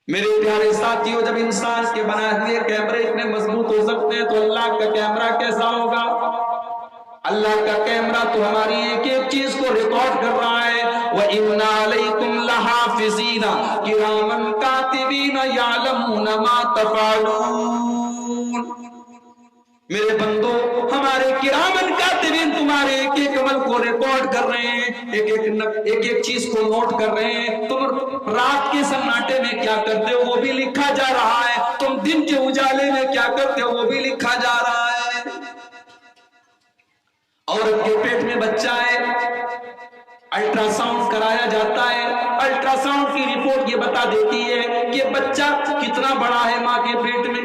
میرے پیارے ساتھیوں، جب انسان کے بنائے ہوئے کیمرے اتنے مضبوط ہو سکتے ہیں تو اللہ کا کیمرہ کیسا ہوگا؟ اللہ کا کیمرہ تو ہماری ایک ایک چیز کو ریکارڈ کر رہا ہے۔ وَإِنَّ عَلَيْكُمْ لَحَافِظِينَ كِرَامًا كَاتِبِينَ يَعْلَمُونَ مَا تَفْعَلُونَ۔ میرے بندو، ہمارے کرامن کاتبین تمہارے ایک ایک عمل کو ریکارڈ کر رہے ہیں، ایک ایک چیز کو نوٹ کر رہے ہیں۔ تم رات کے سناٹے میں کیا کرتے ہو وہ بھی لکھا جا رہا ہے، تم دن کے اجالے میں کیا کرتے ہو وہ بھی لکھا جا رہا ہے۔ عورت کے پیٹ میں بچہ ہے، الٹرا ساؤنڈ کرایا جاتا ہے، الٹرا ساؤنڈ کی رپورٹ یہ بتا دیتی ہے کہ بچہ کتنا بڑا ہے ماں کے پیٹ میں۔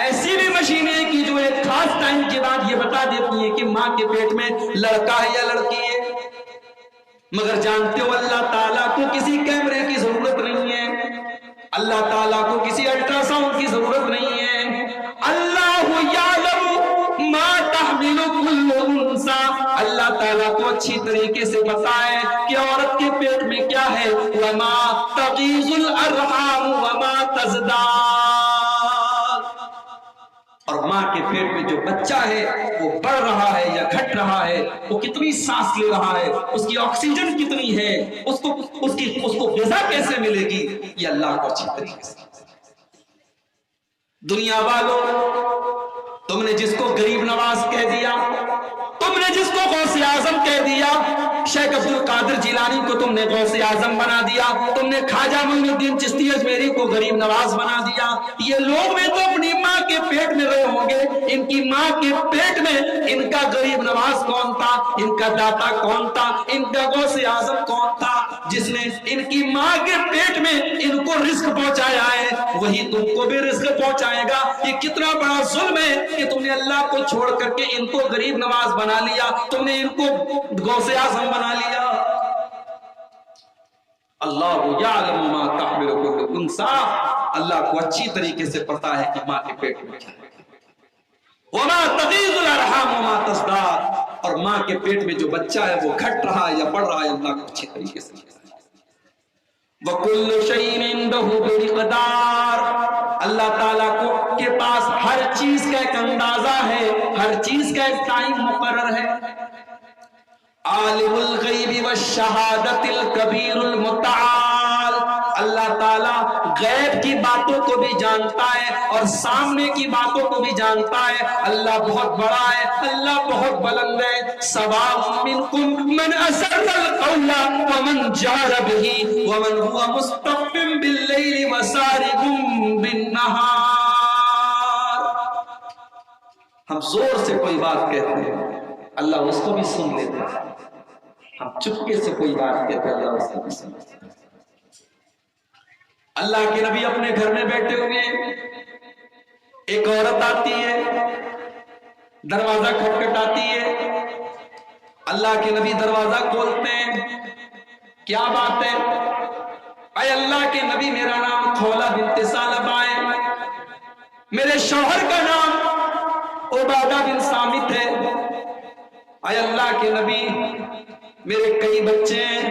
ایسی بھی مشینیں کی جو ایک خاص ٹائم کے بعد یہ بتا دیتی ہیں کہ ماں کے پیٹ میں لڑکا ہے یا لڑکی ہے۔ مگر جانتے ہو اللہ تعالیٰ کو کسی کیمرے کی ضرورت نہیں ہے، اللہ تعالیٰ کو کسی الٹرا ساؤنڈ کی ضرورت نہیں ہے۔ اللہ یعلم ما تحمل کل انثی، اللہ تعالیٰ کو اچھی طریقے سے پتا ہے کہ عورت کے پیٹ میں کیا ہے۔ وما تغیض الارحام وما تزداد، اور ماں کے پیٹ میں جو بچہ ہے وہ بڑھ رہا ہے یا گھٹ رہا ہے، وہ کتنی سانس لے رہا ہے، اس کی آکسیجن کتنی ہے، اس کو غذا کیسے ملے گی، یہ اللہ کو اچھی طریقے سے۔ دنیا والوں، تم نے جس کو غریب نواز کہہ دیا، تم نے جس کو غوث اعظم کہہ دیا، شیخ عبد القادر جیلانی کو تم نے غوث اعظم بنا دیا، تم نے خواجہ معین الدین چشتی اجمیری کو غریب نواز بنا دیا۔ یہ لوگ بھی تو اپنی ماں کے پیٹ میں رہے ہوں گے، ان کی ماں کے پیٹ میں ان کا غریب نواز کون تھا، ان کا داتا کون تھا، ان کا غوث اعظم کون تھا؟ جس نے ان کی ماں کے پیٹ میں ان کو رزق پہنچایا ہے وہی تم کو بھی رزق پہنچائے گا۔ یہ کتنا بڑا ظلم ہے کہ تم نے اللہ کو چھوڑ کر کے ان کو غریب نواز بنا لیا، تم نے ان کو غوث اعظم بنا لیا۔ اللہ یعلم ما تحمل کل انثی، اللہ کو اچھی طریقے سے پتا ہے کہ ماں کے پیٹ میں کیا ہے۔ وما تغیض الارحام وما تزداد، اور ماں کے پیٹ میں جو بچہ ہے وہ گھٹ رہا ہے یا بڑھ رہا ہے، اللہ کو اچھی طریقے سے۔ وَكُلُّ شَيْءٍ عِندَهُ بِمِقْدَارٍ، اللہ تعالیٰ کو کے پاس ہر چیز کا ایک اندازہ ہے، ہر چیز کا ایک ٹائم مقرر ہے۔ عالم الغیب والشہادۃ الکبیر المتعال، اللہ تعالیٰ غیب کی باتوں کو بھی جانتا ہے اور سامنے کی باتوں کو بھی جانتا ہے۔ اللہ بہت بڑا ہے، اللہ بہت بلند ہے۔ سواء منکم من اسر القول ومن جہر به ومن هو مستخف باللیل وسارب بالنہار۔ ہم زور سے کوئی بات کہتے ہیں اللہ اس کو بھی سن لیتا ہے، ہم چپکے سے کوئی بات کہتے ہیں اللہ اس کو بھی سن لیتا ہے۔ اللہ کے نبی اپنے گھر میں بیٹھے ہوئے، ایک عورت آتی ہے، دروازہ کھٹکھٹاتی ہے، اللہ کے نبی دروازہ کھولتے ہیں، کیا بات ہے؟ اے اللہ کے نبی، میرا نام خولا بنت ثعلبہ ہے، میرے شوہر کا نام عبادہ بن صامت ہے۔ اے اللہ کے نبی، میرے کئی بچے ہیں،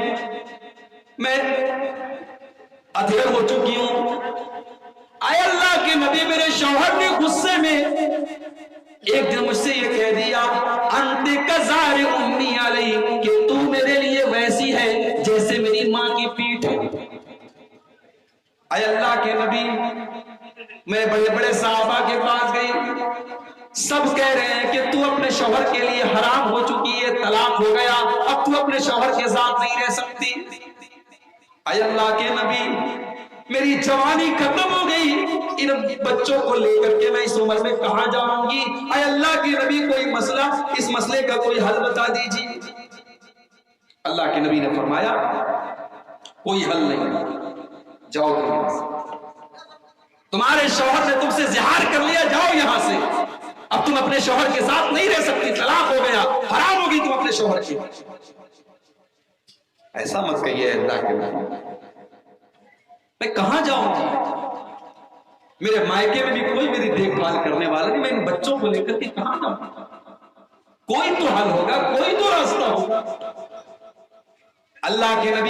میں ادھیڑ ہو چکی ہوں۔ اے اللہ کے نبی، میرے شوہر نے غصے میں ایک دن مجھ سے یہ کہہ دیا، انت کزار امی علی، کہ تو میرے لیے ویسی ہے جیسے میری ماں کی پیٹھ ہے۔ اے اللہ کے نبی، میں بڑے بڑے صحابہ کے پاس گئی، سب کہہ رہے ہیں کہ تو اپنے شوہر کے لیے حرام ہو چکی ہے، طلاق ہو گیا، اب تو اپنے شوہر کے ساتھ نہیں رہ سکتی۔ اے اللہ کے نبی، میری جوانی ختم ہو گئی، ان بچوں کو لے کر کے میں اس عمر میں کہاں جاؤں گی؟ اے اللہ کے نبی، کوئی مسئلہ، اس مسئلے کا کوئی حل بتا دیجیے۔ اللہ کے نبی نے فرمایا کوئی حل نہیں، جاؤ تم یہاں سے، تمہارے شوہر نے تم سے زہار کر لیا، جاؤ یہاں سے، اب تم اپنے شوہر کے ساتھ نہیں رہ سکتی، طلاق ہو گیا، حرام ہوگی تم اپنے شوہر کی۔ ایسا مت کہیے اللہ کے نبی، میں کہاں جاؤں گی؟ میرے مائکے میں بھی کوئی میری دیکھ بھال کرنے والا نہیں، میں ان بچوں کو لے کر کے کہاں جاؤں؟ کوئی تو حل ہوگا، کوئی تو راستہ ہوگا۔ اللہ کے نبی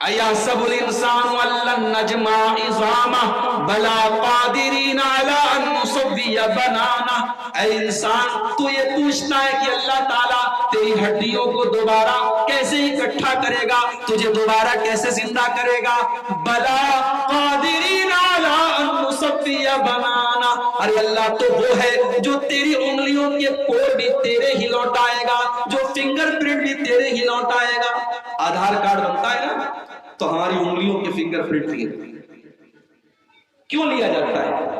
أيحسب الإنسان أن لن نجمع عظامه بلى قادرين على أن نسوي بنانه. اے انسان تو یہ پوچھتا ہے کہ اللہ تعالیٰ تیری ہڈیوں کو دوبارہ کیسے اکٹھا کرے گا، تجھے دوبارہ کیسے زندہ کرے گا. بلا قادرین علی ان نسوی بنانا. ارے اللہ تو وہ ہے جو تیری انگلیوں کے کوڑ بھی تیرے ہی لوٹائے گا، جو فنگر پرنٹ بھی تیرے ہی لوٹائے گا. آدھار کارڈ بنتا ہے نا تو ہماری انگلیوں کے فنگر پرنٹ لیے کیوں لیا جاتا ہے؟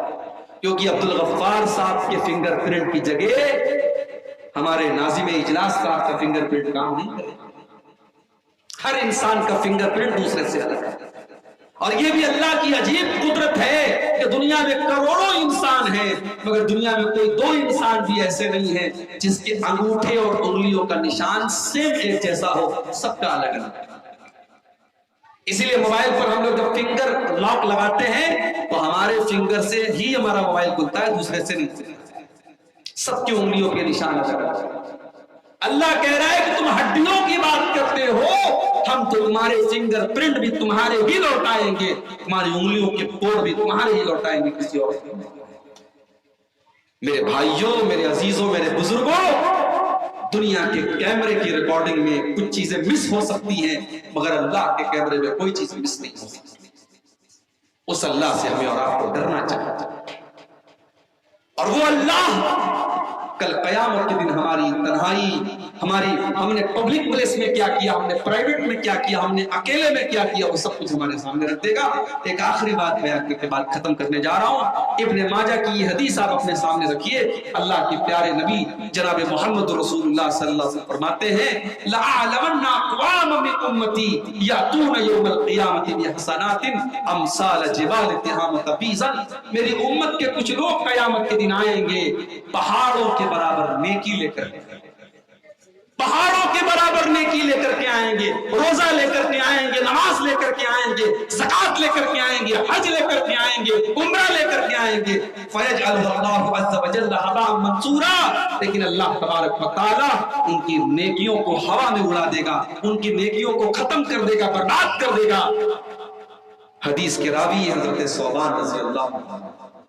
کیونکہ عبدالغفار صاحب کے فنگر پرنٹ کی جگہ ہمارے ناظم اجلاس صاحب کا فنگر پرنٹ کام نہیں کرے. ہر انسان کا فنگر پرنٹ دوسرے سے الگ ہے. اور یہ بھی اللہ کی عجیب قدرت ہے کہ دنیا میں کروڑوں انسان ہیں مگر دنیا میں کوئی دو انسان بھی ایسے نہیں ہیں جس کے انگوٹھے اور انگلیوں کا نشان سیم ایک جیسا ہو، سب کا الگ الگ. اسی لیے موبائل پر ہم لوگ جب فنگر لاک لگاتے ہیں تو ہمارے فنگر سے ہی ہمارا موبائل کھلتا ہے، دوسرے سے نہیں. سب کی انگلیوں کے نشان الگ الگ. اللہ کہہ رہا ہے کہ تم ہڈیوں کی بات کرتے ہو، ہم تو تمہارے فنگر پرنٹ بھی تمہارے ہی لوٹائیں گے، تمہاری انگلیوں کے کوڑ بھی تمہارے ہی لوٹائیں گے، کسی اور. میرے بھائیوں، میرے عزیزوں، میرے بزرگوں، دنیا کے کیمرے کی ریکارڈنگ میں کچھ چیزیں مس ہو سکتی ہیں مگر اللہ کے کیمرے میں کوئی چیز مس نہیں ہو سکتی. اس اللہ سے ہمیں اور آپ کو ڈرنا چاہیے. اور وہ اللہ کل قیامت کے دن ہماری تنہائی، ہم نے پبلک پلیس میں کیا کیا، ہم نے پرائیویٹ میں کیا کیا، ہم نے اکیلے میں کیا کیا، وہ سب کچھ ہمارے سامنے رکھ دے گا. ایک آخری بات بیان کر کے بات ختم کرنے جا رہا ہوں. ابن ماجہ کی یہ حدیث آپ اپنے سامنے رکھیے. اللہ کے پیارے نبی جناب محمد رسول اللہ صلی اللہ علیہ وسلم فرماتے ہیں لَأَعْلَمَنَّ أَقْوَامًا مِّنْ أُمَّتِي يَأْتُونَ يَوْمَ الْقِيَامَةِ بِحَسَنَاتٍ أَمْثَالَ جِبَالِ تِهَامَةَ بِيضًا. میری امت کے کچھ لوگ قیامت کے دن آئیں گے پہاڑوں کے برابر نیکی لے کر، پہاڑوں کے برابر نیکی لے کر کے آئیں گے، روزہ لے کر کے آئیں گے، نماز لے کر کے آئیں گے، زکات لے کر کے آئیں گے، حج لے کر کے آئیں گے، عمرہ لے کر کے آئیں گے. فَيَجْعَلُهُ اللَّهُ عَزَّ وَجَلَّ هَبَاءً مَنْثُورًا. لیکن اللہ تبارک و تعالیٰ ان کی نیکیوں کو ہوا میں اڑا دے گا، ان کی نیکیوں کو ختم کر دے گا، برباد کر دے گا. حدیث کے راوی حضرت ثوبان رضی اللہ عنہ